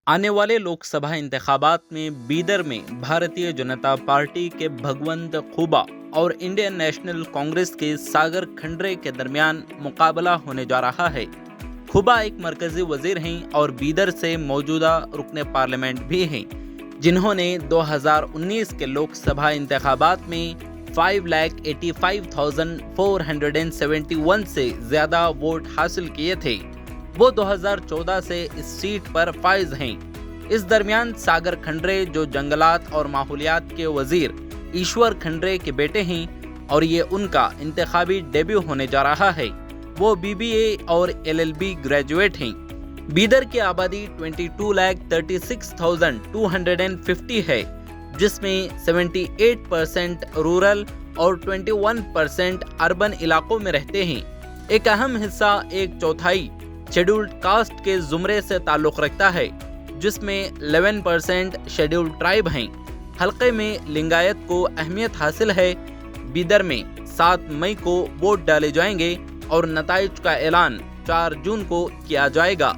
आने वाले लोकसभा इंतखाबात में बीदर में भारतीय जनता पार्टी के भगवंत खुबा और इंडियन नेशनल कांग्रेस के सागर खंडरे के दरमियान मुकाबला होने जा रहा है। खुबा एक मरकजी वजीर हैं और बीदर से मौजूदा रुकने पार्लियामेंट भी हैं, जिन्होंने 2019 के लोकसभा इंतखाबात में 5,85,471 से ज़्यादा वोट हासिल किए थे। वो 2014 से इस सीट पर फाइज हैं। इस दरमियान सागर खंडरे जो जंगलात और माहौलियात के वजीर ईश्वर खंडरे के बेटे हैं और ये उनका इंतखाबी डेब्यू होने जा रहा है। वो BBA और LLB ग्रेजुएट हैं। बीदर की आबादी 22,36,250 है, जिसमें 78% रूरल और 21% अर्बन इलाकों में रहते हैं। एक अहम हिस्सा 1/4 शेड्यूल्ड कास्ट के जुमरे से ताल्लुक़ रखता है, जिसमें 11% शेड्यूल्ड ट्राइब हैं। हल्के में लिंगायत को अहमियत हासिल है। बीदर में 7 मई को वोट डाले जाएंगे और नताइज का ऐलान 4 जून को किया जाएगा।